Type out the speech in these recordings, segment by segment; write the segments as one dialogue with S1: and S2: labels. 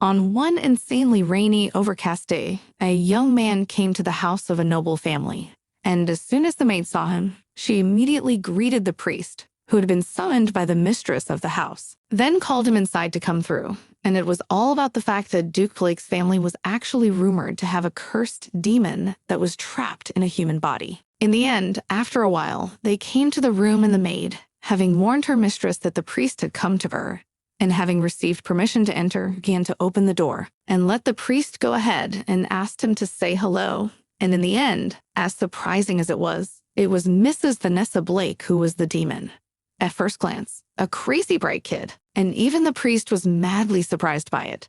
S1: On one insanely rainy, overcast day, a young man came to the house of a noble family, and as soon as the maid saw him, she immediately greeted the priest, who had been summoned by the mistress of the house, then called him inside to come through, and it was all about the fact that Duke Blake's family was actually rumored to have a cursed demon that was trapped in a human body. In the end, after a while, they came to the room and the maid, having warned her mistress that the priest had come to her, and having received permission to enter, began to open the door and let the priest go ahead and asked him to say hello. And in the end, as surprising as it was Mrs. Vanessa Blake who was the demon. At first glance, a crazy bright kid, and even the priest was madly surprised by it.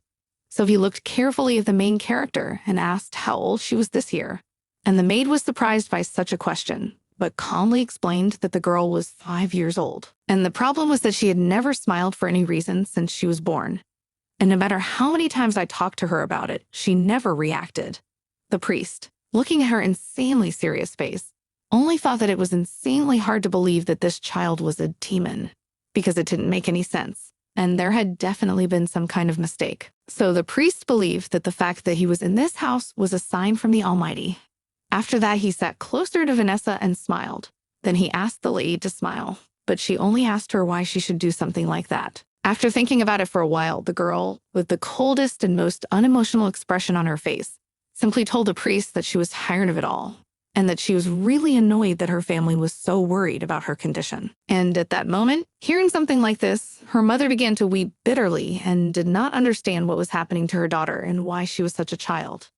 S1: So he looked carefully at the main character and asked how old she was this year. And the maid was surprised by such a question, but calmly explained that the girl was 5 years old. And the problem was that she had never smiled for any reason since she was born. And no matter how many times I talked to her about it, she never reacted. The priest, looking at her insanely serious face, only thought that it was insanely hard to believe that this child was a demon, because it didn't make any sense, and there had definitely been some kind of mistake. So the priest believed that the fact that he was in this house was a sign from the Almighty. After that, he sat closer to Vanessa and smiled. Then he asked the lady to smile, but she only asked her why she should do something like that. After thinking about it for a while, the girl, with the coldest and most unemotional expression on her face, simply told the priest that she was tired of it all, and that she was really annoyed that her family was so worried about her condition. And at that moment, hearing something like this, her mother began to weep bitterly and did not understand what was happening to her daughter and why she was such a child.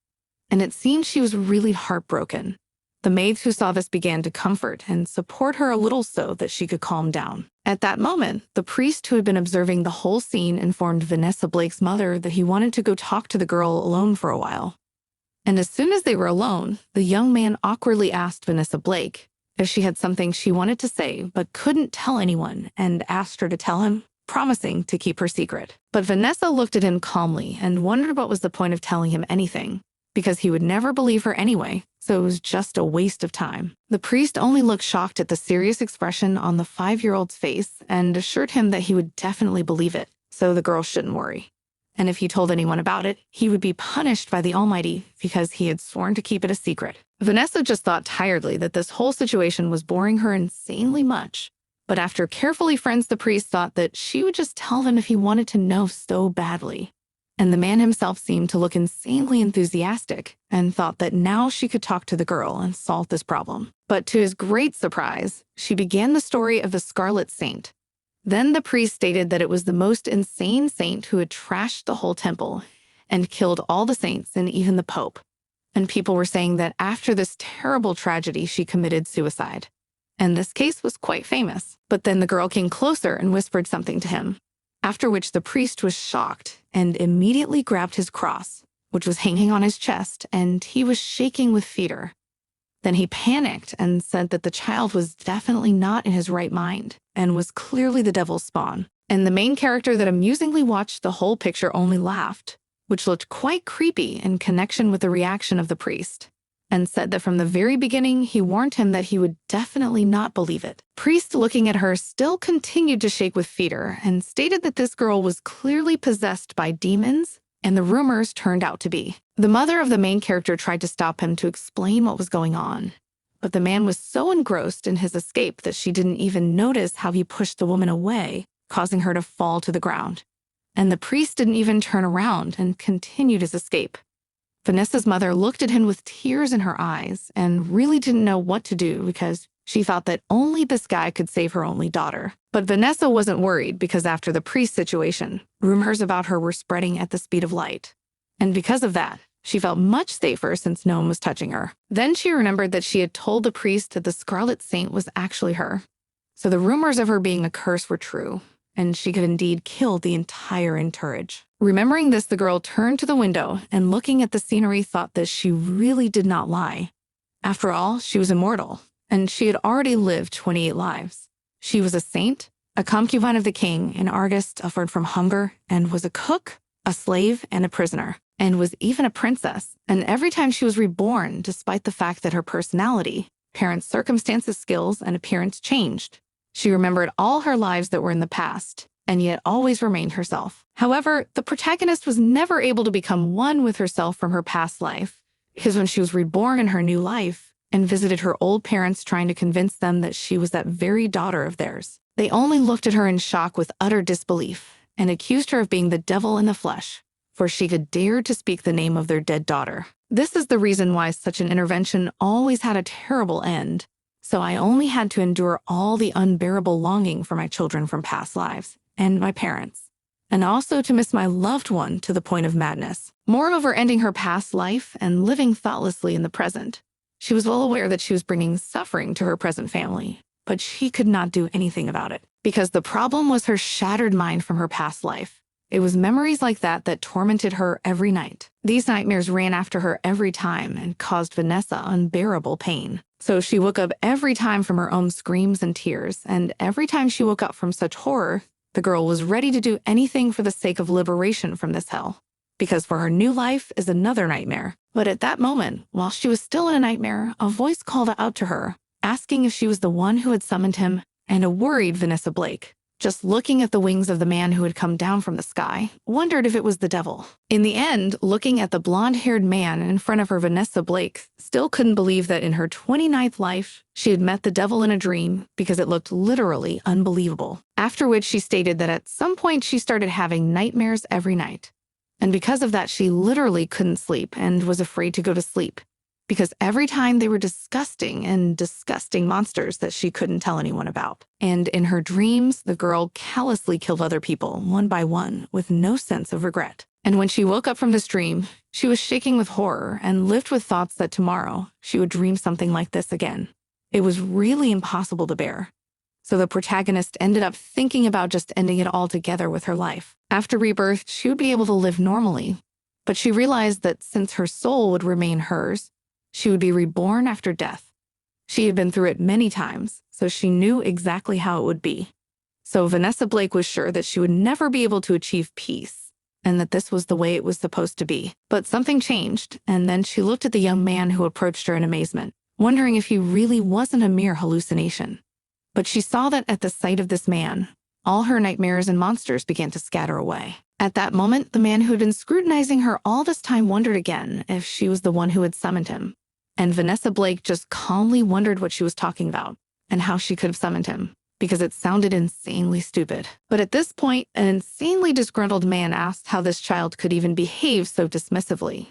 S1: And it seemed she was really heartbroken. The maids who saw this began to comfort and support her a little so that she could calm down. At that moment, the priest who had been observing the whole scene informed Vanessa Blake's mother that he wanted to go talk to the girl alone for a while. And as soon as they were alone, the young man awkwardly asked Vanessa Blake if she had something she wanted to say but couldn't tell anyone, and asked her to tell him, promising to keep her secret. But Vanessa looked at him calmly and wondered what was the point of telling him anything, because he would never believe her anyway, so it was just a waste of time. The priest only looked shocked at the serious expression on the 5-year-old's face and assured him that he would definitely believe it, so the girl shouldn't worry. And if he told anyone about it, he would be punished by the Almighty because he had sworn to keep it a secret. Vanessa just thought tiredly that this whole situation was boring her insanely much, but after carefully friends, the priest thought that she would just tell him if he wanted to know so badly. And the man himself seemed to look insanely enthusiastic and thought that now she could talk to the girl and solve this problem. But to his great surprise, she began the story of the Scarlet Saint. Then the priest stated that it was the most insane saint who had trashed the whole temple and killed all the saints and even the Pope. And people were saying that after this terrible tragedy, she committed suicide. And this case was quite famous. But then the girl came closer and whispered something to him, after which the priest was shocked and immediately grabbed his cross, which was hanging on his chest, and he was shaking with fear. Then he panicked and said that the child was definitely not in his right mind and was clearly the devil's spawn. And the main character that amusingly watched the whole picture only laughed, which looked quite creepy in connection with the reaction of the priest, and said that from the very beginning he warned him that he would definitely not believe it. Priest, looking at her, still continued to shake with fear and stated that this girl was clearly possessed by demons, and the rumors turned out to be. The mother of the main character tried to stop him to explain what was going on, but the man was so engrossed in his escape that she didn't even notice how he pushed the woman away, causing her to fall to the ground. And the priest didn't even turn around and continued his escape. Vanessa's mother looked at him with tears in her eyes and really didn't know what to do because she thought that only this guy could save her only daughter. But Vanessa wasn't worried because after the priest situation, rumors about her were spreading at the speed of light. And because of that, she felt much safer since no one was touching her. Then she remembered that she had told the priest that the Scarlet Saint was actually her. So the rumors of her being a curse were true, and she could indeed kill the entire entourage. Remembering this, the girl turned to the window and looking at the scenery thought that she really did not lie. After all, she was immortal, and she had already lived 28 lives. She was a saint, a concubine of the king, an artist suffered from hunger, and was a cook, a slave, and a prisoner, and was even a princess. And every time she was reborn, despite the fact that her personality, parents' circumstances, skills, and appearance changed. She remembered all her lives that were in the past, and yet always remained herself. However, the protagonist was never able to become one with herself from her past life, because when she was reborn in her new life and visited her old parents trying to convince them that she was that very daughter of theirs, they only looked at her in shock with utter disbelief and accused her of being the devil in the flesh, for she could dare to speak the name of their dead daughter. This is the reason why such an intervention always had a terrible end, so I only had to endure all the unbearable longing for my children from past lives and my parents, and also to miss my loved one to the point of madness. Moreover, ending her past life and living thoughtlessly in the present, she was well aware that she was bringing suffering to her present family, but she could not do anything about it, because the problem was her shattered mind from her past life. It was memories like that that tormented her every night. These nightmares ran after her every time and caused Vanessa unbearable pain. So she woke up every time from her own screams and tears, and every time she woke up from such horror, the girl was ready to do anything for the sake of liberation from this hell, because for her new life is another nightmare. But at that moment, while she was still in a nightmare, a voice called out to her, asking if she was the one who had summoned him, and a worried Vanessa Blake, just looking at the wings of the man who had come down from the sky, wondered if it was the devil. In the end, looking at the blonde-haired man in front of her, Vanessa Blake still couldn't believe that in her 29th life, she had met the devil in a dream, because it looked literally unbelievable. After which she stated that at some point she started having nightmares every night. And because of that, she literally couldn't sleep and was afraid to go to sleep, because every time they were disgusting monsters that she couldn't tell anyone about. And in her dreams, the girl callously killed other people, one by one, with no sense of regret. And when she woke up from this dream, she was shaking with horror and lived with thoughts that tomorrow she would dream something like this again. It was really impossible to bear. So the protagonist ended up thinking about just ending it all together with her life. After rebirth, she would be able to live normally, but she realized that since her soul would remain hers, she would be reborn after death. She had been through it many times, so she knew exactly how it would be. So Vanessa Blake was sure that she would never be able to achieve peace, and that this was the way it was supposed to be. But something changed, and then she looked at the young man who approached her in amazement, wondering if he really wasn't a mere hallucination. But she saw that at the sight of this man, all her nightmares and monsters began to scatter away. At that moment, the man who had been scrutinizing her all this time wondered again if she was the one who had summoned him. And Vanessa Blake just calmly wondered what she was talking about and how she could have summoned him, because it sounded insanely stupid. But at this point, an insanely disgruntled man asked how this child could even behave so dismissively.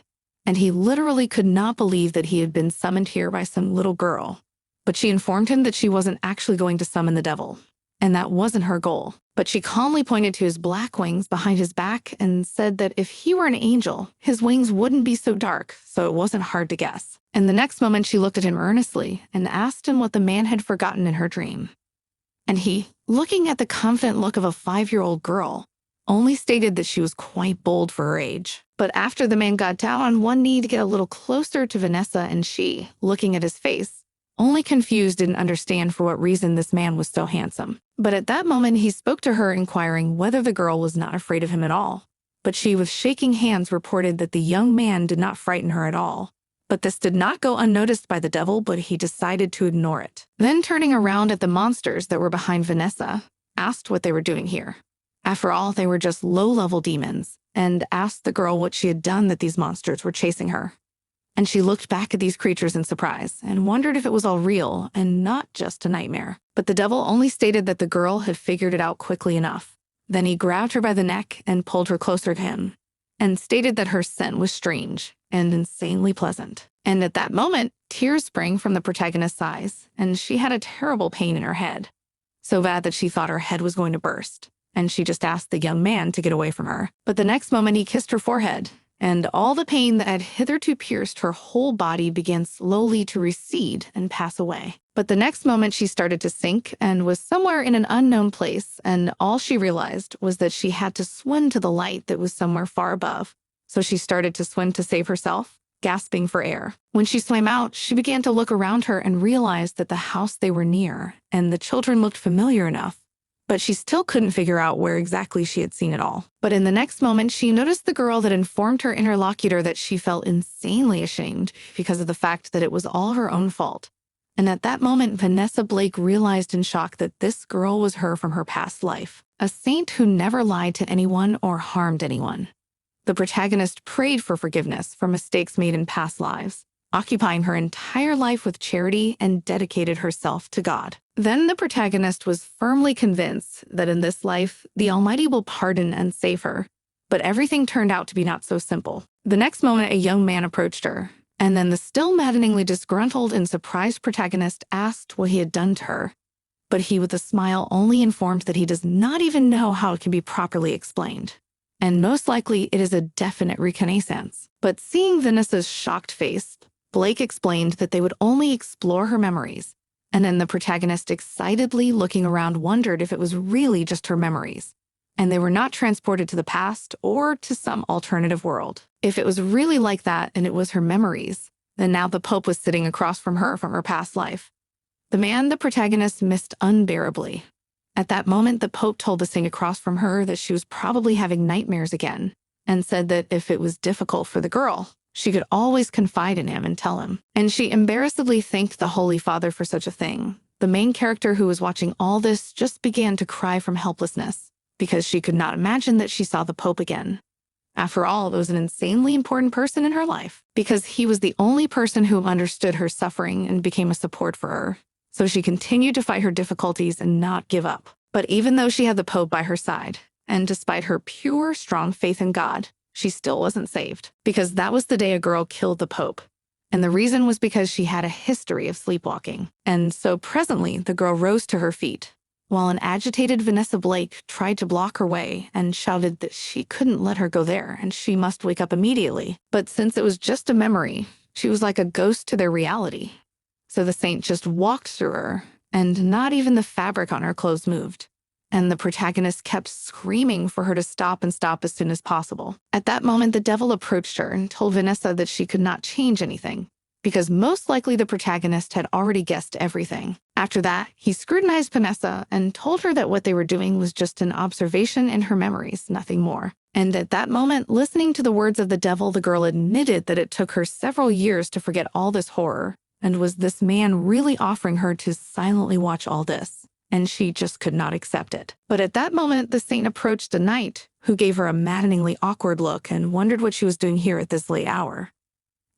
S1: And he literally could not believe that he had been summoned here by some little girl. But she informed him that she wasn't actually going to summon the devil, and that wasn't her goal. But she calmly pointed to his black wings behind his back and said that if he were an angel, his wings wouldn't be so dark, so it wasn't hard to guess. And the next moment she looked at him earnestly and asked him what the man had forgotten in her dream. And he, looking at the confident look of a 5-year-old girl, only stated that she was quite bold for her age. But after the man got down on one knee to get a little closer to Vanessa, and she, looking at his face, only confused, didn't understand for what reason this man was so handsome. But at that moment he spoke to her, inquiring whether the girl was not afraid of him at all. But she, with shaking hands, reported that the young man did not frighten her at all. But this did not go unnoticed by the devil, but he decided to ignore it. Then, turning around at the monsters that were behind Vanessa, asked what they were doing here. After all, they were just low-level demons, and asked the girl what she had done that these monsters were chasing her. And she looked back at these creatures in surprise and wondered if it was all real and not just a nightmare. But the devil only stated that the girl had figured it out quickly enough. Then he grabbed her by the neck and pulled her closer to him, and stated that her scent was strange and insanely pleasant. And at that moment, tears sprang from the protagonist's eyes, and she had a terrible pain in her head, so bad that she thought her head was going to burst, and she just asked the young man to get away from her. But the next moment he kissed her forehead, and all the pain that had hitherto pierced her whole body began slowly to recede and pass away. But the next moment she started to sink and was somewhere in an unknown place, and all she realized was that she had to swim to the light that was somewhere far above. So she started to swim to save herself, gasping for air. When she swam out, she began to look around her and realized that the house they were near and the children looked familiar enough, but she still couldn't figure out where exactly she had seen it all. But in the next moment, she noticed the girl that informed her interlocutor that she felt insanely ashamed because of the fact that it was all her own fault. And at that moment, Vanessa Blake realized in shock that this girl was her from her past life. a saint who never lied to anyone or harmed anyone. The protagonist prayed for forgiveness for mistakes made in past lives, occupying her entire life with charity and dedicated herself to God. Then the protagonist was firmly convinced that in this life, the Almighty will pardon and save her. But everything turned out to be not so simple. The next moment, a young man approached her, and then the still maddeningly disgruntled and surprised protagonist asked what he had done to her. But he, with a smile, only informed that he does not even know how it can be properly explained. And most likely, it is a definite reconnaissance. But seeing Vanessa's shocked face, Blake explained that they would only explore her memories. And then the protagonist, excitedly looking around, wondered if it was really just her memories, and they were not transported to the past or to some alternative world. If it was really like that and it was her memories, then now the Pope was sitting across from her past life. The man the protagonist missed unbearably. At that moment, the Pope told the saint across from her that she was probably having nightmares again, and said that if it was difficult for the girl, she could always confide in him and tell him. And she embarrassedly thanked the Holy Father for such a thing. The main character who was watching all this just began to cry from helplessness, because she could not imagine that she saw the Pope again. After all, it was an insanely important person in her life, because he was the only person who understood her suffering and became a support for her. So she continued to fight her difficulties and not give up. But even though she had the Pope by her side, and despite her pure, strong faith in God, she still wasn't saved, because that was the day a girl killed the Pope. And the reason was because she had a history of sleepwalking. And so presently, the girl rose to her feet, while an agitated Vanessa Blake tried to block her way and shouted that she couldn't let her go there and she must wake up immediately. But since it was just a memory, she was like a ghost to their reality. So the saint just walked through her, and not even the fabric on her clothes moved. And the protagonist kept screaming for her to stop as soon as possible. At that moment, the devil approached her and told Vanessa that she could not change anything, because most likely the protagonist had already guessed everything. After that, he scrutinized Vanessa and told her that what they were doing was just an observation in her memories, nothing more. And at that moment, listening to the words of the devil, the girl admitted that it took her several years to forget all this horror. And was this man really offering her to silently watch all this? And she just could not accept it. But at that moment, the saint approached a knight, who gave her a maddeningly awkward look and wondered what she was doing here at this late hour.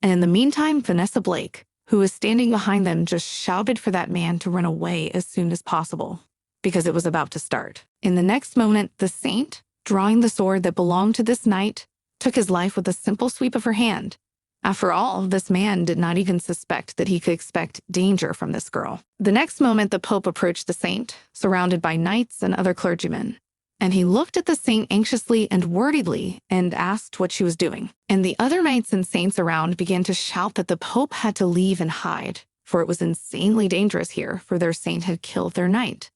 S1: And in the meantime, Vanessa Blake, who was standing behind them, just shouted for that man to run away as soon as possible, because it was about to start. In the next moment, the saint, drawing the sword that belonged to this knight, took his life with a simple sweep of her hand. After all, this man did not even suspect that he could expect danger from this girl. The next moment, the Pope approached the saint, surrounded by knights and other clergymen. And he looked at the saint anxiously and worriedly and asked what she was doing. And the other knights and saints around began to shout that the Pope had to leave and hide, for it was insanely dangerous here, for their saint had killed their knight.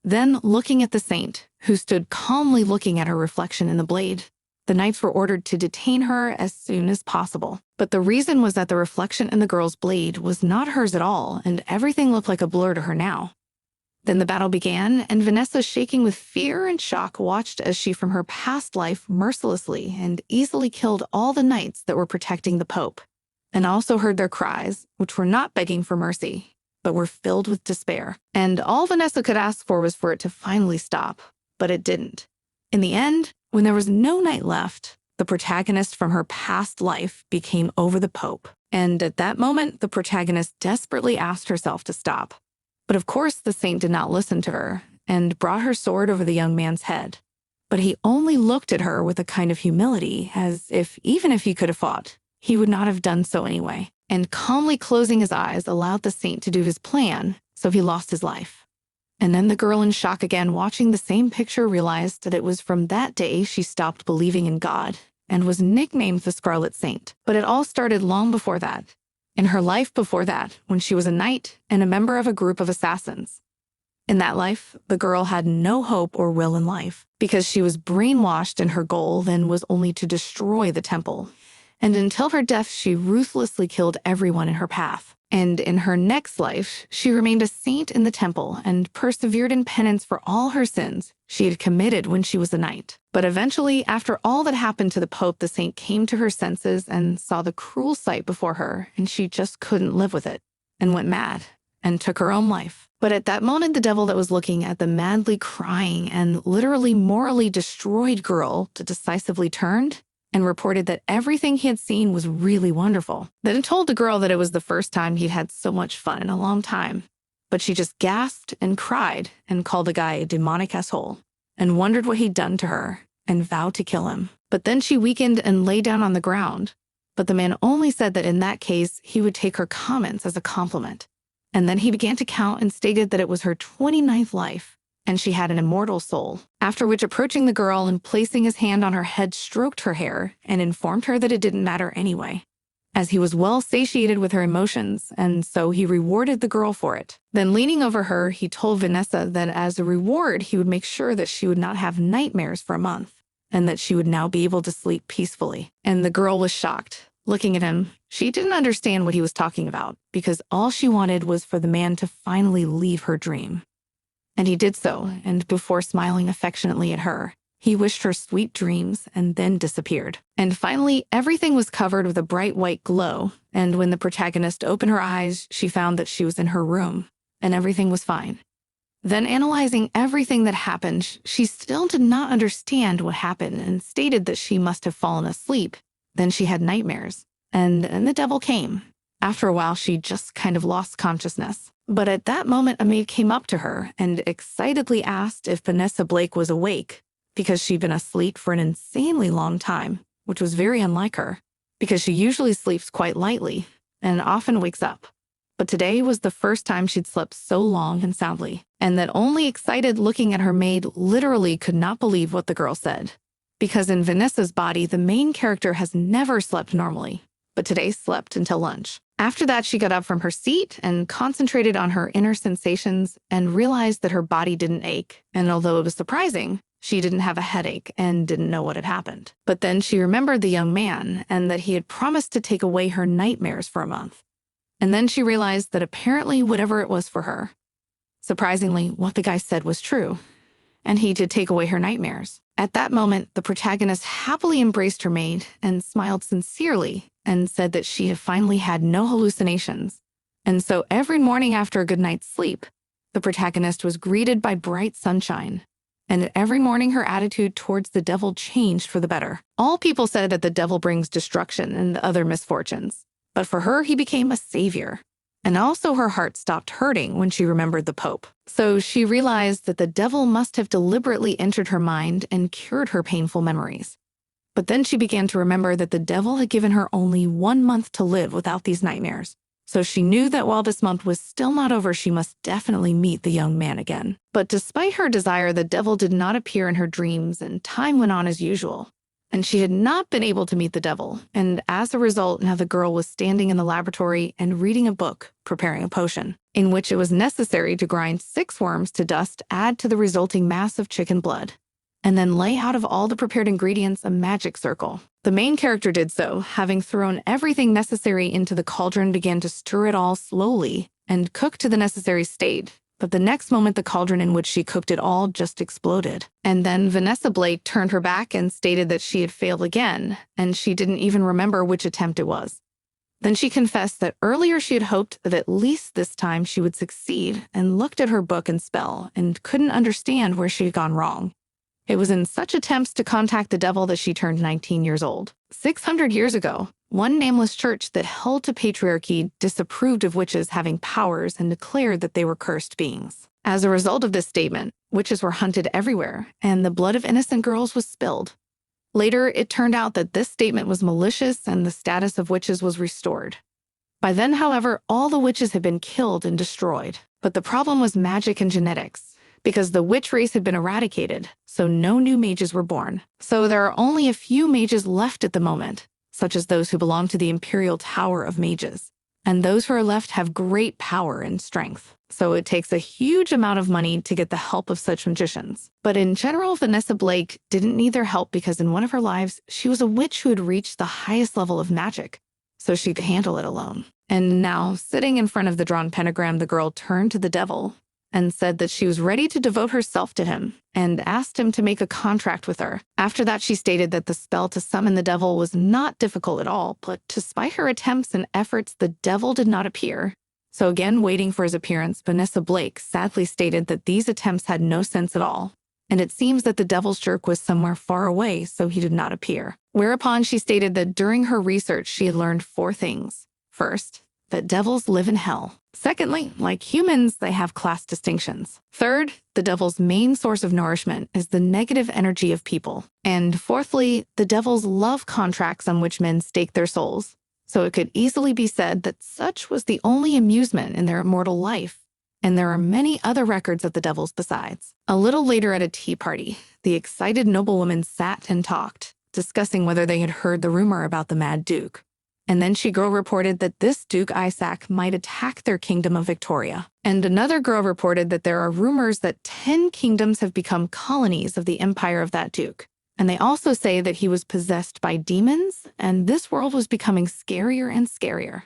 S1: Then, looking at the saint, who stood calmly looking at her reflection in the blade, the knights were ordered to detain her as soon as possible. But the reason was that the reflection in the girl's blade was not hers at all, and everything looked like a blur to her now. Then the battle began, and Vanessa, shaking with fear and shock, watched as she from her past life mercilessly and easily killed all the knights that were protecting the Pope, and also heard their cries, which were not begging for mercy, but were filled with despair. And all Vanessa could ask for was for it to finally stop, but it didn't. In the end, when there was no knight left, the protagonist from her past life became over the Pope. And at that moment, the protagonist desperately asked herself to stop. But of course, the saint did not listen to her and brought her sword over the young man's head. But he only looked at her with a kind of humility, as if even if he could have fought, he would not have done so anyway. And calmly closing his eyes allowed the saint to do his plan, so he lost his life. And then the girl, in shock again, watching the same picture, realized that it was from that day she stopped believing in God and was nicknamed the Scarlet Saint. But it all started long before that, in her life before that, when she was a knight and a member of a group of assassins. In that life, the girl had no hope or will in life, because she was brainwashed, and her goal then was only to destroy the temple. And until her death, she ruthlessly killed everyone in her path. And in her next life, she remained a saint in the temple and persevered in penance for all her sins she had committed when she was a knight. But eventually, after all that happened to the Pope, the saint came to her senses and saw the cruel sight before her, and she just couldn't live with it, and went mad, and took her own life. But at that moment, the devil that was looking at the madly crying and literally morally destroyed girl decisively turned and reported that everything he had seen was really wonderful. Then he told the girl that it was the first time he'd had so much fun in a long time. But she just gasped and cried and called the guy a demonic asshole and wondered what he'd done to her and vowed to kill him. But then she weakened and lay down on the ground. But the man only said that in that case, he would take her comments as a compliment. And then he began to count and stated that it was her 29th life, and she had an immortal soul. After which, approaching the girl and placing his hand on her head, stroked her hair and informed her that it didn't matter anyway, as he was well satiated with her emotions, and so he rewarded the girl for it. Then leaning over her, he told Vanessa that as a reward, he would make sure that she would not have nightmares for a month, and that she would now be able to sleep peacefully. And the girl was shocked. Looking at him, she didn't understand what he was talking about, because all she wanted was for the man to finally leave her dream. And he did so, and before smiling affectionately at her, he wished her sweet dreams and then disappeared. And finally, everything was covered with a bright white glow, and when the protagonist opened her eyes, she found that she was in her room, and everything was fine. Then, analyzing everything that happened, she still did not understand what happened and stated that she must have fallen asleep. Then she had nightmares, and the devil came. After a while, she just kind of lost consciousness. But at that moment, a maid came up to her and excitedly asked if Vanessa Blake was awake, because she'd been asleep for an insanely long time, which was very unlike her, because she usually sleeps quite lightly and often wakes up. But today was the first time she'd slept so long and soundly, and that only excited looking at her maid literally could not believe what the girl said. Because in Vanessa's body, the main character has never slept normally, but today slept until lunch. After that, she got up from her seat and concentrated on her inner sensations and realized that her body didn't ache. And although it was surprising, she didn't have a headache and didn't know what had happened. But then she remembered the young man and that he had promised to take away her nightmares for a month. And then she realized that apparently whatever it was for her, surprisingly, what the guy said was true, and he did take away her nightmares. At that moment, the protagonist happily embraced her maid and smiled sincerely and said that she had finally had no hallucinations. And so every morning after a good night's sleep, the protagonist was greeted by bright sunshine. And every morning her attitude towards the devil changed for the better. All people said that the devil brings destruction and other misfortunes, but for her, he became a savior. And also her heart stopped hurting when she remembered the Pope. So she realized that the devil must have deliberately entered her mind and cured her painful memories. But then she began to remember that the devil had given her only 1 month to live without these nightmares. So she knew that while this month was still not over, she must definitely meet the young man again. But despite her desire, the devil did not appear in her dreams, and time went on as usual. And she had not been able to meet the devil, and as a result, now the girl was standing in the laboratory and reading a book, preparing a potion, in which it was necessary to grind 6 worms to dust, add to the resulting mass of chicken blood, and then lay out of all the prepared ingredients a magic circle. The main character did so, having thrown everything necessary into the cauldron, began to stir it all slowly and cook to the necessary state. But the next moment, the cauldron in which she cooked it all just exploded. And then Vanessa Blake turned her back and stated that she had failed again, and she didn't even remember which attempt it was. Then she confessed that earlier she had hoped that at least this time she would succeed, and looked at her book and spell and couldn't understand where she had gone wrong. It was in such attempts to contact the devil that she turned 19 years old. 600 years ago, one nameless church that held to patriarchy disapproved of witches having powers and declared that they were cursed beings. As a result of this statement, witches were hunted everywhere, and the blood of innocent girls was spilled. Later, it turned out that this statement was malicious and the status of witches was restored. By then, however, all the witches had been killed and destroyed. But the problem was magic and genetics, because the witch race had been eradicated, so no new mages were born. So there are only a few mages left at the moment, such as those who belong to the Imperial Tower of Mages. And those who are left have great power and strength. So it takes a huge amount of money to get the help of such magicians. But in general, Vanessa Blake didn't need their help because in one of her lives, she was a witch who had reached the highest level of magic, so she could handle it alone. And now, sitting in front of the drawn pentagram, the girl turned to the devil and said that she was ready to devote herself to him and asked him to make a contract with her. After that, she stated that the spell to summon the devil was not difficult at all, but despite her attempts and efforts, the devil did not appear, So again, waiting for his appearance, Vanessa Blake sadly stated that these attempts had no sense at all, and it seems that the devil's jerk was somewhere far away, so he did not appear. Whereupon she stated that during her research, she had learned 4 things. First, that devils live in hell. Secondly, like humans, they have class distinctions. Third, the devil's main source of nourishment is the negative energy of people. And fourthly, the devils love contracts on which men stake their souls. So it could easily be said that such was the only amusement in their immortal life. And there are many other records of the devils besides. A little later at a tea party, the excited noblewoman sat and talked, discussing whether they had heard the rumor about the Mad Duke. And then she girl reported that this Duke Isaac might attack their kingdom of Victoria. And another girl reported that there are rumors that 10 kingdoms have become colonies of the empire of that Duke. And they also say that he was possessed by demons, and this world was becoming scarier and scarier.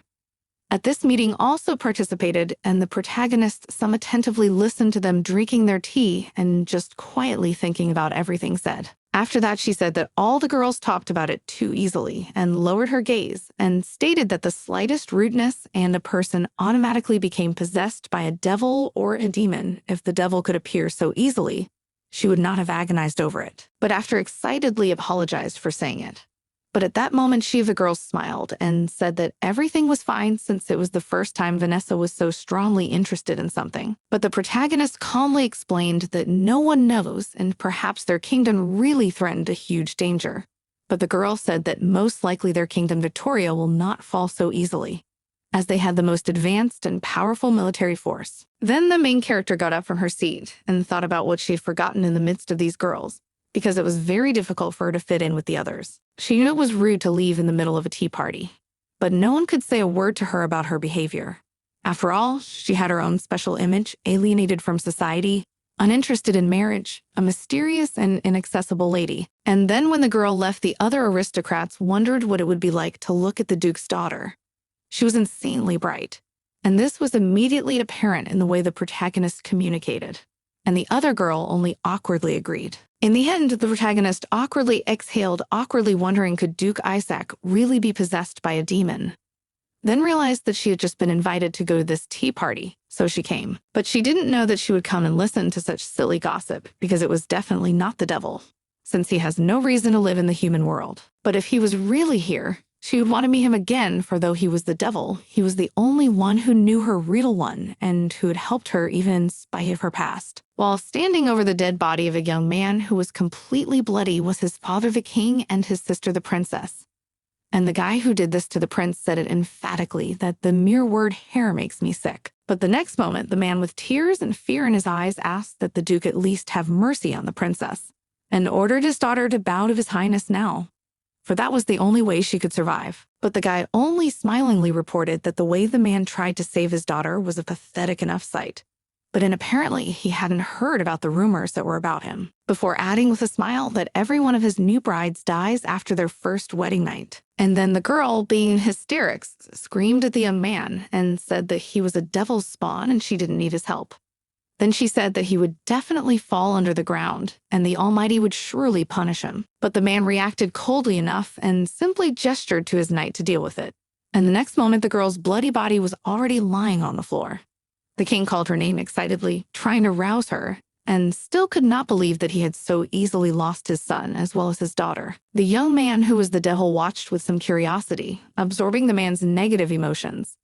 S1: At this meeting also participated, and the protagonists some attentively listened to them drinking their tea and just quietly thinking about everything said. After that, she said that all the girls talked about it too easily and lowered her gaze and stated that the slightest rudeness and a person automatically became possessed by a devil or a demon. If the devil could appear so easily, she would not have agonized over it, but after excitedly apologized for saying it. But at that moment, she of the girls smiled and said that everything was fine since it was the first time Vanessa was so strongly interested in something. But the protagonist calmly explained that no one knows, and perhaps their kingdom really threatened a huge danger. But the girl said that most likely their kingdom Victoria will not fall so easily, as they had the most advanced and powerful military force. Then the main character got up from her seat and thought about what she had forgotten in the midst of these girls, because it was very difficult for her to fit in with the others. She knew it was rude to leave in the middle of a tea party, but no one could say a word to her about her behavior. After all, she had her own special image, alienated from society, uninterested in marriage, a mysterious and inaccessible lady. And then when the girl left, the other aristocrats wondered what it would be like to look at the Duke's daughter. She was insanely bright, and this was immediately apparent in the way the protagonist communicated. And the other girl only awkwardly agreed. In the end, the protagonist awkwardly exhaled, awkwardly wondering could Duke Isaac really be possessed by a demon. Then realized that she had just been invited to go to this tea party, so she came. But she didn't know that she would come and listen to such silly gossip, because it was definitely not the devil, since he has no reason to live in the human world. But if he was really here, she would want to meet him again, for though he was the devil, he was the only one who knew her real one and who had helped her even in spite of her past. While standing over the dead body of a young man who was completely bloody was his father the king and his sister the princess. And the guy who did this to the prince said it emphatically that the mere word hair makes me sick. But the next moment, the man with tears and fear in his eyes asked that the Duke at least have mercy on the princess and ordered his daughter to bow to his highness now, for that was the only way she could survive. But the guy only smilingly reported that the way the man tried to save his daughter was a pathetic enough sight. But apparently he hadn't heard about the rumors that were about him, before adding with a smile that every one of his new brides dies after their first wedding night. And then the girl, being in hysterics, screamed at the young man and said that he was a devil's spawn and she didn't need his help. Then she said that he would definitely fall under the ground, and the Almighty would surely punish him. But the man reacted coldly enough and simply gestured to his knight to deal with it. And the next moment, the girl's bloody body was already lying on the floor. The king called her name excitedly, trying to rouse her, and still could not believe that he had so easily lost his son as well as his daughter. The young man who was the devil watched with some curiosity, absorbing the man's negative emotions.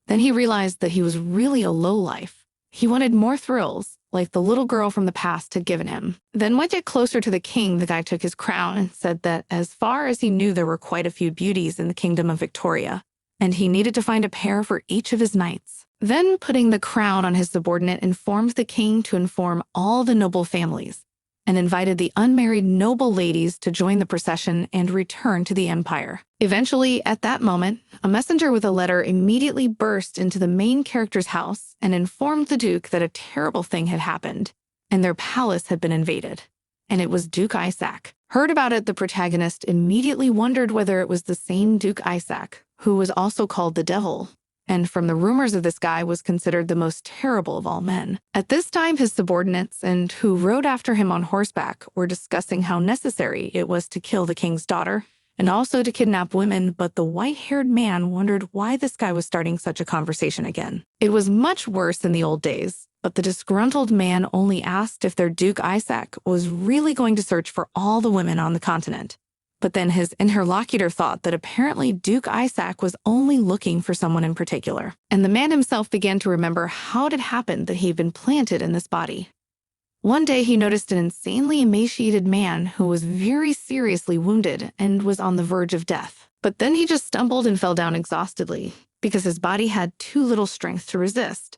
S1: Then he realized that he was really a lowlife. He wanted more thrills, like the little girl from the past had given him. Then when it closer to the king, the guy took his crown and said that as far as he knew, there were quite a few beauties in the kingdom of Victoria, and he needed to find a pair for each of his knights. Then, putting the crown on his subordinate, informed the king to inform all the noble families, and invited the unmarried noble ladies to join the procession and return to the empire. Eventually, at that moment, a messenger with a letter immediately burst into the main character's house and informed the Duke that a terrible thing had happened, and their palace had been invaded. And it was Duke Isaac. Heard about it, the protagonist immediately wondered whether it was the same Duke Isaac, who was also called the Devil, and from the rumors of this guy was considered the most terrible of all men. At this time, his subordinates, and who rode after him on horseback, were discussing how necessary it was to kill the king's daughter, and also to kidnap women, but the white-haired man wondered why this guy was starting such a conversation again. It was much worse in the old days, but the disgruntled man only asked if their Duke Isaac was really going to search for all the women on the continent. But then his interlocutor thought that apparently Duke Isaac was only looking for someone in particular. And the man himself began to remember how it had happened that he had been planted in this body. One day he noticed an insanely emaciated man who was very seriously wounded and was on the verge of death. But then he just stumbled and fell down exhaustedly because his body had too little strength to resist.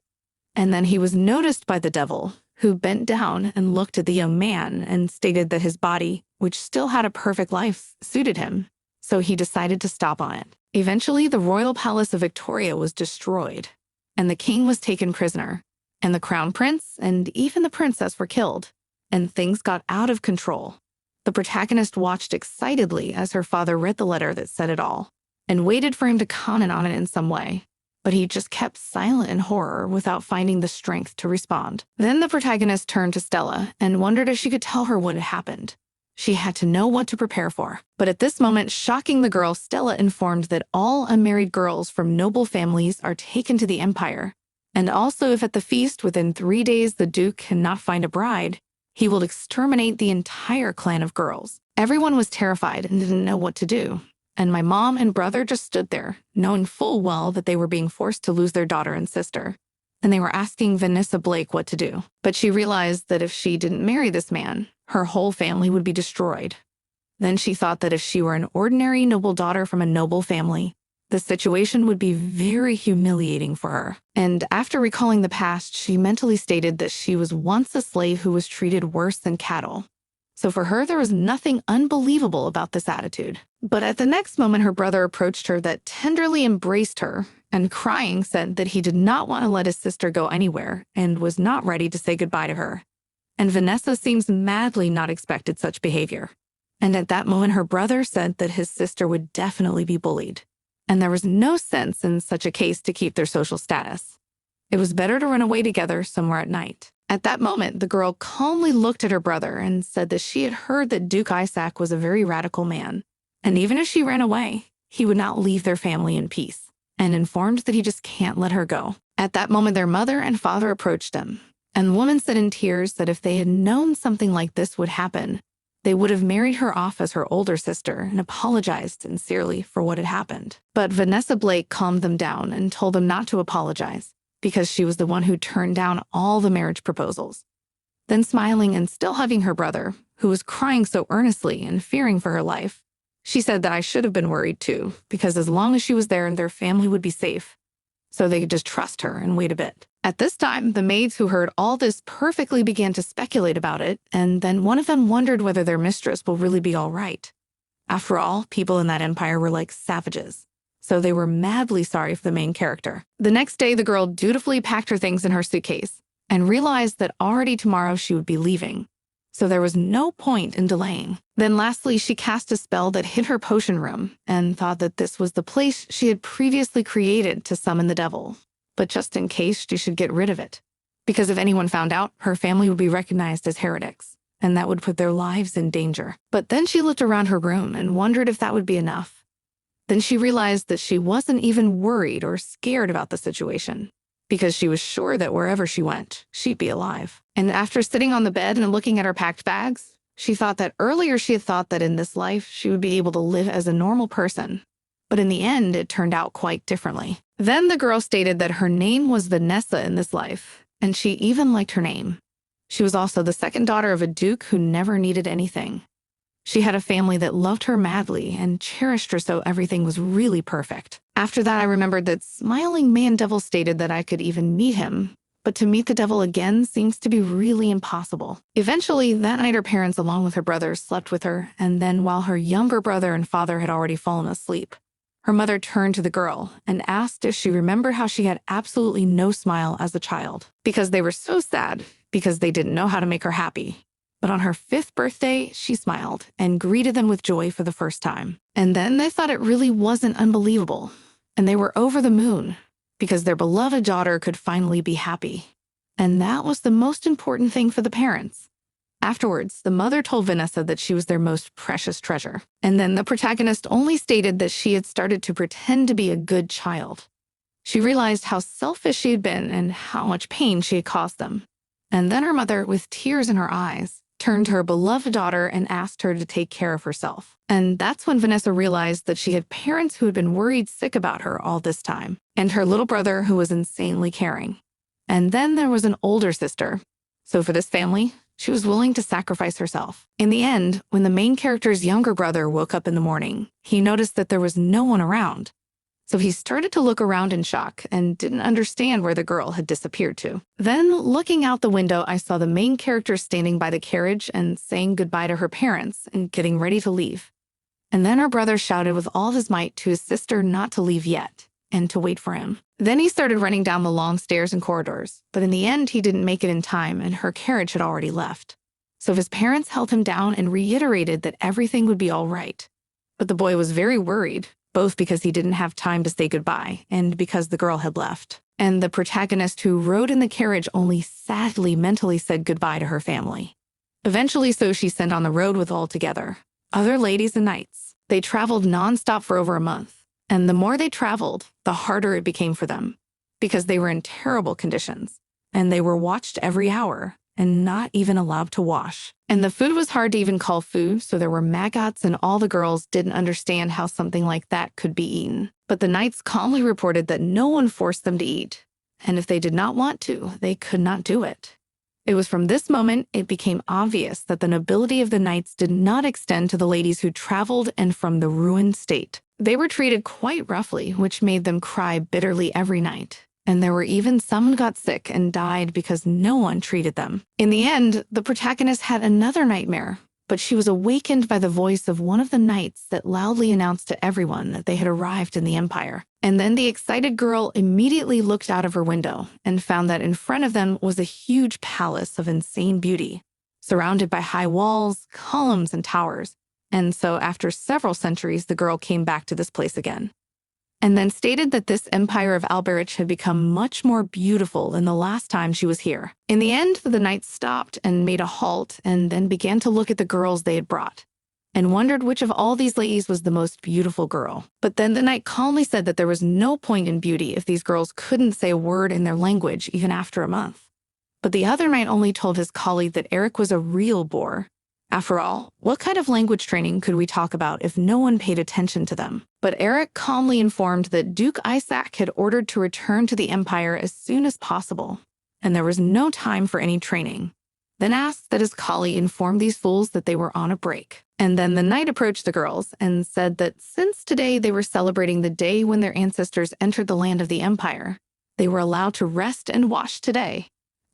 S1: And then he was noticed by the devil, who bent down and looked at the young man and stated that his body, which still had a perfect life, suited him, so he decided to stop on it. Eventually, the royal palace of Victoria was destroyed, and the king was taken prisoner, and the crown prince and even the princess were killed, and things got out of control. The protagonist watched excitedly as her father read the letter that said it all, and waited for him to comment on it in some way. But he just kept silent in horror without finding the strength to respond. Then the protagonist turned to Stella and wondered if she could tell her what had happened. She had to know what to prepare for. But at this moment, shocking the girl, Stella informed that all unmarried girls from noble families are taken to the Empire. And also if at the feast within 3 days the Duke cannot find a bride, he will exterminate the entire clan of girls. Everyone was terrified and didn't know what to do. And my mom and brother just stood there, knowing full well that they were being forced to lose their daughter and sister. And they were asking Vanessa Blake what to do. But she realized that if she didn't marry this man, her whole family would be destroyed. Then she thought that if she were an ordinary noble daughter from a noble family, the situation would be very humiliating for her. And after recalling the past, she mentally stated that she was once a slave who was treated worse than cattle. So for her, there was nothing unbelievable about this attitude. But at the next moment, her brother approached her that tenderly embraced her and crying said that he did not want to let his sister go anywhere and was not ready to say goodbye to her. And Vanessa seems madly not expected such behavior. And at that moment, her brother said that his sister would definitely be bullied. And there was no sense in such a case to keep their social status. It was better to run away together somewhere at night. At that moment, the girl calmly looked at her brother and said that she had heard that Duke Isaac was a very radical man. And even if she ran away, he would not leave their family in peace, and informed that he just can't let her go. At that moment, their mother and father approached them, and the woman said in tears that if they had known something like this would happen, they would have married her off as her older sister and apologized sincerely for what had happened. But Vanessa Blake calmed them down and told them not to apologize, because she was the one who turned down all the marriage proposals. Then smiling and still hugging her brother, who was crying so earnestly and fearing for her life, she said that I should have been worried too, because as long as she was there, their family would be safe. So they could just trust her and wait a bit. At this time, the maids who heard all this perfectly began to speculate about it, and then one of them wondered whether their mistress will really be all right. After all, people in that empire were like savages. So they were madly sorry for the main character. The next day, the girl dutifully packed her things in her suitcase and realized that already tomorrow she would be leaving. So there was no point in delaying. Then lastly, she cast a spell that hid her potion room and thought that this was the place she had previously created to summon the devil, but just in case she should get rid of it. Because if anyone found out, her family would be recognized as heretics, and that would put their lives in danger. But then she looked around her room and wondered if that would be enough. Then she realized that she wasn't even worried or scared about the situation, because she was sure that wherever she went, she'd be alive. And after sitting on the bed and looking at her packed bags, she thought that earlier she had thought that in this life she would be able to live as a normal person. But in the end, it turned out quite differently. Then the girl stated that her name was Vanessa in this life, and she even liked her name. She was also the second daughter of a duke who never needed anything. She had a family that loved her madly and cherished her so everything was really perfect. After that, I remembered that Smiling Man Devil stated that I could even meet him, but to meet the devil again seems to be really impossible. Eventually, that night her parents, along with her brother, slept with her, and then while her younger brother and father had already fallen asleep, her mother turned to the girl and asked if she remembered how she had absolutely no smile as a child, because they were so sad because they didn't know how to make her happy. But on her 5th birthday, she smiled and greeted them with joy for the first time. And then they thought it really wasn't unbelievable, and they were over the moon because their beloved daughter could finally be happy. And that was the most important thing for the parents. Afterwards, the mother told Vanessa that she was their most precious treasure. And then the protagonist only stated that she had started to pretend to be a good child. She realized how selfish she had been and how much pain she had caused them. And then her mother, with tears in her eyes, turned to her beloved daughter and asked her to take care of herself. And that's when Vanessa realized that she had parents who had been worried sick about her all this time, and her little brother who was insanely caring. And then there was an older sister. So for this family, she was willing to sacrifice herself. In the end, when the main character's younger brother woke up in the morning, he noticed that there was no one around. So he started to look around in shock and didn't understand where the girl had disappeared to. Then, looking out the window, I saw the main character standing by the carriage and saying goodbye to her parents and getting ready to leave. And then her brother shouted with all his might to his sister not to leave yet and to wait for him. Then he started running down the long stairs and corridors, but in the end he didn't make it in time and her carriage had already left. So his parents held him down and reiterated that everything would be all right. But the boy was very worried, both because he didn't have time to say goodbye and because the girl had left. And the protagonist who rode in the carriage only sadly mentally said goodbye to her family. Eventually, so she sent on the road with all together, other ladies and knights. They traveled nonstop for over a month. And the more they traveled, the harder it became for them, because they were in terrible conditions, and they were watched every hour, and not even allowed to wash. And the food was hard to even call food, so there were maggots, and all the girls didn't understand how something like that could be eaten. But the knights calmly reported that no one forced them to eat, and if they did not want to, they could not do it. It was from this moment it became obvious that the nobility of the knights did not extend to the ladies who traveled and from the ruined state. They were treated quite roughly, which made them cry bitterly every night. And there were even some who got sick and died because no one treated them. In the end, the protagonist had another nightmare, but she was awakened by the voice of one of the knights that loudly announced to everyone that they had arrived in the Empire. And then the excited girl immediately looked out of her window and found that in front of them was a huge palace of insane beauty, surrounded by high walls, columns, and towers. And so after several centuries, the girl came back to this place again, and then stated that this empire of Alberich had become much more beautiful than the last time she was here. In the end, the knights stopped and made a halt and then began to look at the girls they had brought and wondered which of all these ladies was the most beautiful girl. But then the knight calmly said that there was no point in beauty if these girls couldn't say a word in their language even after a month. But the other knight only told his colleague that Eric was a real bore. After all, what kind of language training could we talk about if no one paid attention to them? But Eric calmly informed that Duke Isaac had ordered to return to the Empire as soon as possible, and there was no time for any training. Then asked that his colleague inform these fools that they were on a break. And then the knight approached the girls and said that since today they were celebrating the day when their ancestors entered the land of the Empire, they were allowed to rest and wash today.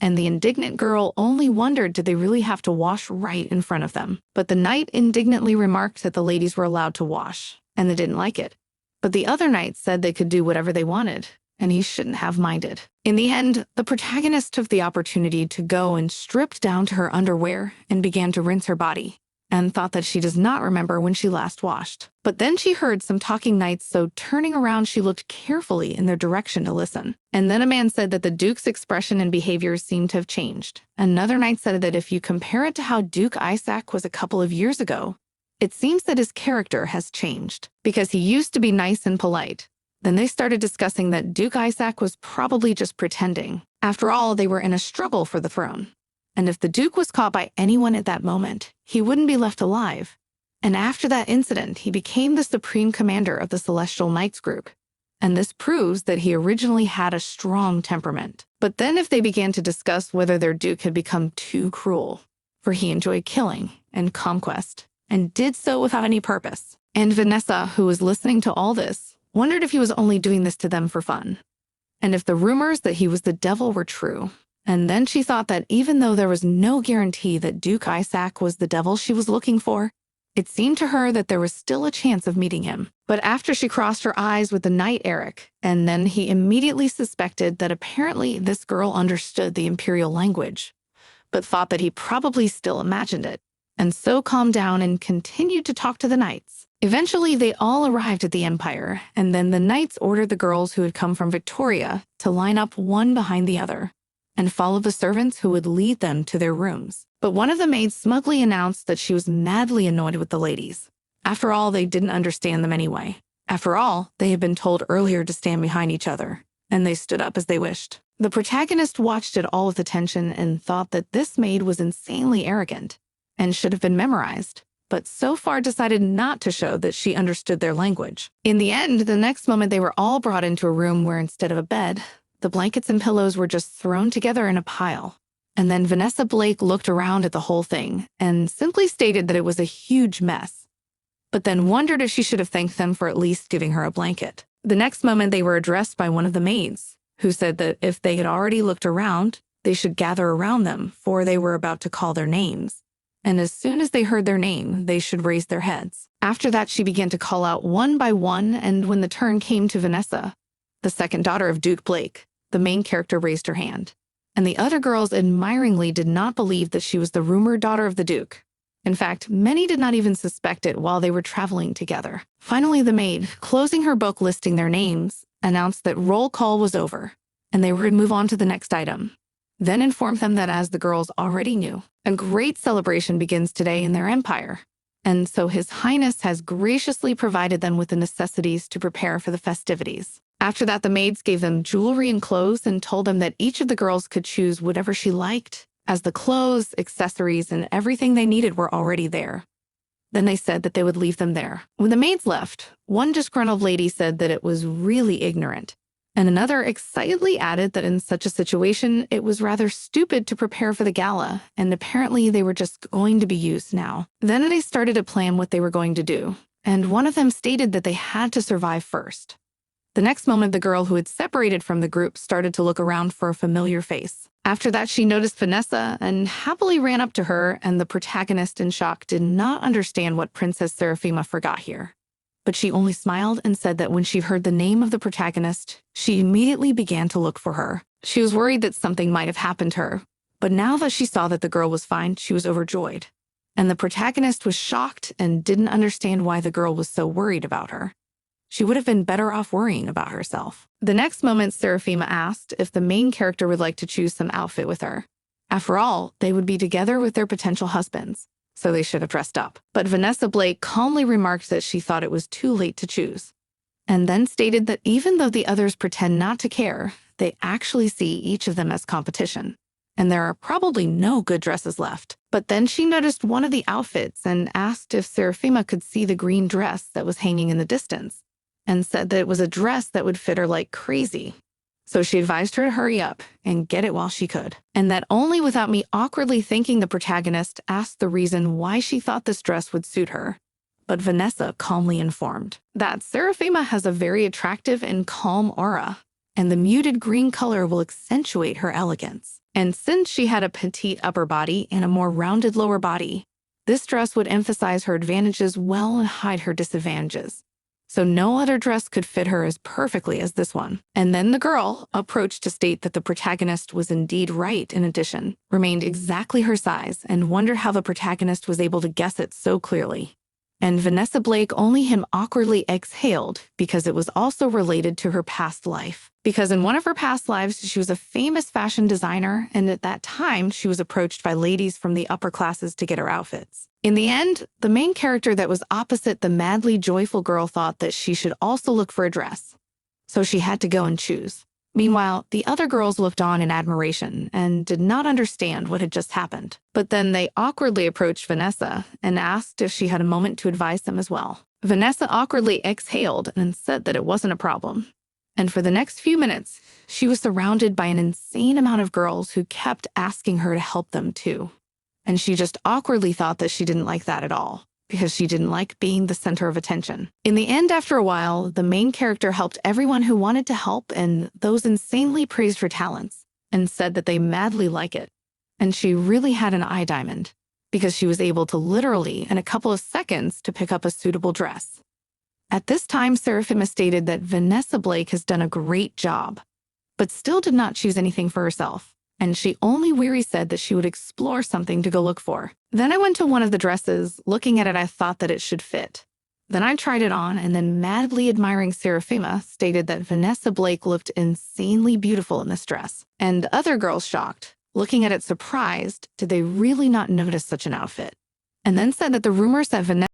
S1: And the indignant girl only wondered, did they really have to wash right in front of them? But the knight indignantly remarked that the ladies were allowed to wash, and they didn't like it. But the other knight said they could do whatever they wanted, and he shouldn't have minded. In the end, the protagonist took the opportunity to go and stripped down to her underwear and began to rinse her body, and thought that she does not remember when she last washed. But then she heard some talking knights, so turning around she looked carefully in their direction to listen. And then a man said that the Duke's expression and behavior seemed to have changed. Another knight said that if you compare it to how Duke Isaac was a couple of years ago, it seems that his character has changed, because he used to be nice and polite. Then they started discussing that Duke Isaac was probably just pretending. After all, they were in a struggle for the throne. And if the Duke was caught by anyone at that moment, he wouldn't be left alive. And after that incident, he became the supreme commander of the Celestial Knights group. And this proves that he originally had a strong temperament. But then if they began to discuss whether their Duke had become too cruel, for he enjoyed killing and conquest, and did so without any purpose. And Vanessa, who was listening to all this, wondered if he was only doing this to them for fun, and if the rumors that he was the devil were true. And then she thought that even though there was no guarantee that Duke Isaac was the devil she was looking for, it seemed to her that there was still a chance of meeting him. But after she crossed her eyes with the knight Eric, and then he immediately suspected that apparently this girl understood the imperial language, but thought that he probably still imagined it, and so calmed down and continued to talk to the knights. Eventually, they all arrived at the Empire, and then the knights ordered the girls who had come from Victoria to line up one behind the other. and follow the servants who would lead them to their rooms. But one of the maids smugly announced that she was madly annoyed with the ladies. After all, they didn't understand them anyway. After all, they had been told earlier to stand behind each other, and they stood up as they wished. The protagonist watched it all with attention and thought that this maid was insanely arrogant and should have been memorized, but so far decided not to show that she understood their language. In the end, the next moment they were all brought into a room where instead of a bed, the blankets and pillows were just thrown together in a pile. And then Vanessa Blake looked around at the whole thing and simply stated that it was a huge mess, but then wondered if she should have thanked them for at least giving her a blanket. The next moment they were addressed by one of the maids, who said that if they had already looked around, they should gather around them, for they were about to call their names. And as soon as they heard their name, they should raise their heads. After that, she began to call out one by one, and when the turn came to Vanessa, the second daughter of Duke Blake, the main character raised her hand. And the other girls admiringly did not believe that she was the rumored daughter of the Duke. In fact, many did not even suspect it while they were traveling together. Finally, the maid, closing her book listing their names, announced that roll call was over, and they were to move on to the next item. Then informed them that, as the girls already knew, a great celebration begins today in their empire, and so His Highness has graciously provided them with the necessities to prepare for the festivities. After that, the maids gave them jewelry and clothes and told them that each of the girls could choose whatever she liked, as the clothes, accessories, and everything they needed were already there. Then they said that they would leave them there. When the maids left, one disgruntled lady said that it was really ignorant, and another excitedly added that in such a situation, it was rather stupid to prepare for the gala, and apparently they were just going to be used now. Then they started to plan what they were going to do, and one of them stated that they had to survive first. The next moment, the girl who had separated from the group started to look around for a familiar face. After that, she noticed Vanessa and happily ran up to her, and the protagonist, in shock, did not understand what Princess Seraphima forgot here. But she only smiled and said that when she heard the name of the protagonist, she immediately began to look for her. She was worried that something might have happened to her, but now that she saw that the girl was fine, she was overjoyed. And the protagonist was shocked and didn't understand why the girl was so worried about her. She would have been better off worrying about herself. The next moment, Seraphima asked if the main character would like to choose some outfit with her. After all, they would be together with their potential husbands, so they should have dressed up. But Vanessa Blake calmly remarked that she thought it was too late to choose, and then stated that even though the others pretend not to care, they actually see each of them as competition, and there are probably no good dresses left. But then she noticed one of the outfits and asked if Seraphima could see the green dress that was hanging in the distance, and said that it was a dress that would fit her like crazy. So she advised her to hurry up and get it while she could, and that only without me awkwardly thanking the protagonist asked the reason why she thought this dress would suit her. But Vanessa calmly informed that Seraphima has a very attractive and calm aura, and the muted green color will accentuate her elegance. And since she had a petite upper body and a more rounded lower body, this dress would emphasize her advantages well and hide her disadvantages. So no other dress could fit her as perfectly as this one. And then the girl, approached to state that the protagonist was indeed right in addition, remained exactly her size, and wondered how the protagonist was able to guess it so clearly. And Vanessa Blake only him awkwardly exhaled because it was also related to her past life. Because in one of her past lives, she was a famous fashion designer, and at that time, she was approached by ladies from the upper classes to get her outfits. In the end, the main character that was opposite the madly joyful girl thought that she should also look for a dress, so she had to go and choose. Meanwhile, the other girls looked on in admiration and did not understand what had just happened. But then they awkwardly approached Vanessa and asked if she had a moment to advise them as well. Vanessa awkwardly exhaled and said that it wasn't a problem. And for the next few minutes, she was surrounded by an insane amount of girls who kept asking her to help them too. And she just awkwardly thought that she didn't like that at all, because she didn't like being the center of attention. In the end, after a while, the main character helped everyone who wanted to help, and those insanely praised her talents and said that they madly like it. And she really had an eye diamond, because she was able to literally, in a couple of seconds, to pick up a suitable dress. At this time, Seraphima stated that Vanessa Blake has done a great job, but still did not choose anything for herself. And she only weary said that she would explore something to go look for. Then I went to one of the dresses. Looking at it, I thought that it should fit. Then I tried it on, and then madly admiring Seraphima stated that Vanessa Blake looked insanely beautiful in this dress. And other girls shocked, looking at it surprised, did they really not notice such an outfit? And then said that the rumors that Vanessa